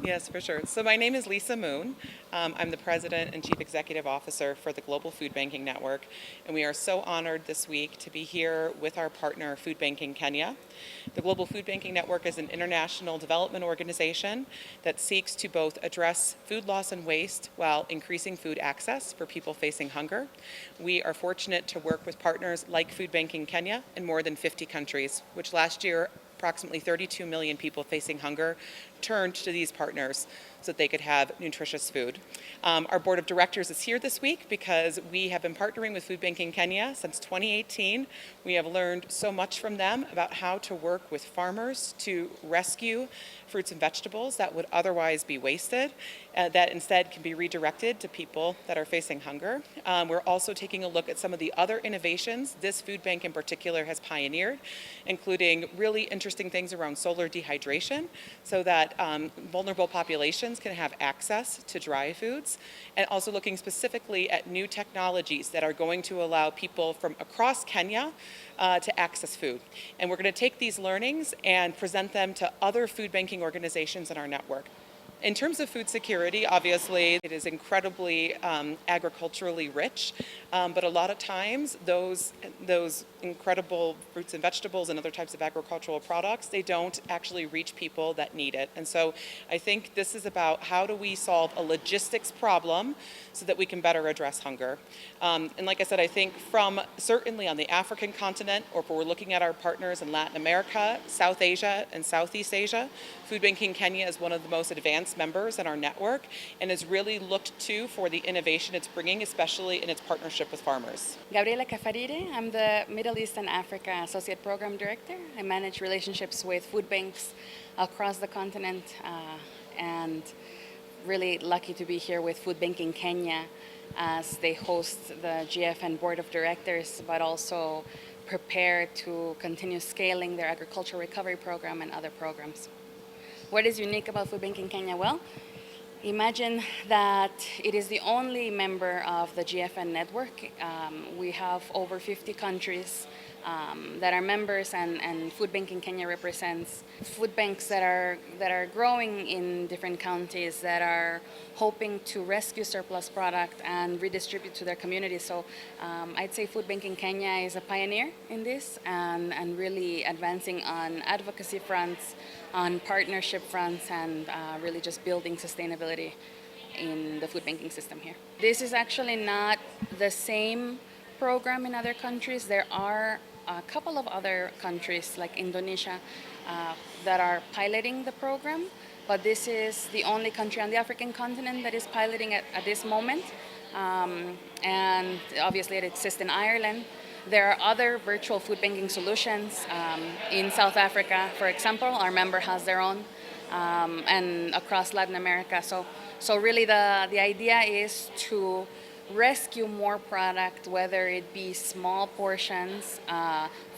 Yes, for sure. So my name is Lisa Moon. I'm the President and Chief Executive Officer for the Global Foodbanking Network, and we are so honored this week to be here with our partner, Foodbanking Kenya. The Global Foodbanking Network is an international development organization that seeks to both address food loss and waste while increasing food access for people facing hunger. We are fortunate to work with partners like Foodbanking Kenya in more than 50 countries, which last year approximately 32 million people facing hunger turned to these partners so that they could have nutritious food. Our board of directors is here this week because we have been partnering with Foodbanking Kenya since 2018. We have learned so much from them about how to work with farmers to rescue fruits and vegetables that would otherwise be wasted, that instead can be redirected to people that are facing hunger. We're also taking a look at some of the other innovations this food bank in particular has pioneered, including really interesting things around solar dehydration so that vulnerable populations can have access to dry foods, and also looking specifically at new technologies that are going to allow people from across Kenya to access food. And we're going to take these learnings and present them to other food banking organizations in our network. In terms of food security, obviously, it is incredibly agriculturally rich, but a lot of times those incredible fruits and vegetables and other types of agricultural products, they don't actually reach people that need it. And so I think this is about how do we solve a logistics problem so that we can better address hunger. And like I said, I think from certainly on the African continent, or if we're looking at our partners in Latin America, South Asia, and Southeast Asia, Food Banking Kenya is one of the most advanced members in our network and is really looked to for the innovation it's bringing, especially in its partnership with farmers. Gabriela Cafarire, I'm the Middle East and Africa Associate Program Director. I manage relationships with food banks across the continent and really lucky to be here with Food Banking Kenya as they host the GFN Board of Directors, but also prepare to continue scaling their agricultural recovery program and other programs. What is unique about Food Banking Kenya? Well, imagine that it is the only member of the GFN network. We have over 50 countries that are members, and Food Banking Kenya represents food banks that are growing in different counties that are hoping to rescue surplus product and redistribute to their communities. So I'd say Food Banking Kenya is a pioneer in this and really advancing on advocacy fronts, on partnership fronts, and really just building sustainability in the food banking system here. This is actually not the same program in other countries. There are a couple of other countries like Indonesia that are piloting the program, but this is the only country on the African continent that is piloting it at this moment. And obviously it exists in Ireland. There are other virtual food banking solutions in South Africa, for example. Our member has their own, and across Latin America. So really the idea is to rescue more product, whether it be small portions,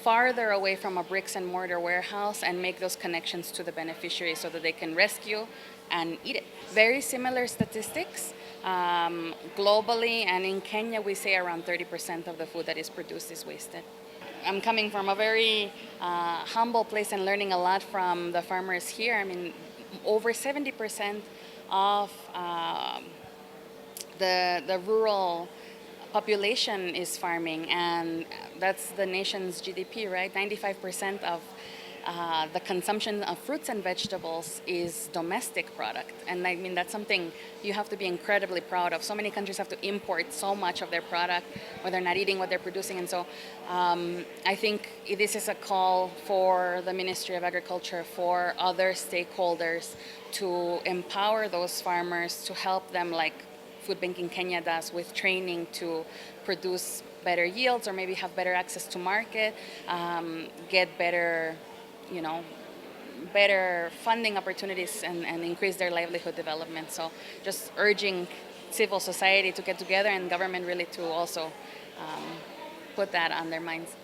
farther away from a bricks and mortar warehouse, and make those connections to the beneficiary so that they can rescue and eat it. Very similar statistics. Globally and in Kenya, we say around 30% of the food that is produced is wasted. I'm coming from a very humble place and learning a lot from the farmers here. I mean, over 70% of the rural population is farming, and that's the nation's GDP, right? 95% of the consumption of fruits and vegetables is domestic product. And I mean, that's something you have to be incredibly proud of. So many countries have to import so much of their product, or they're not eating what they're producing. And so I think this is a call for the Ministry of Agriculture, for other stakeholders to empower those farmers, to help them like Food Banking Kenya does with training to produce better yields, or maybe have better access to market, get better better funding opportunities and increase their livelihood development. So just urging civil society to get together and government really to also put that on their minds.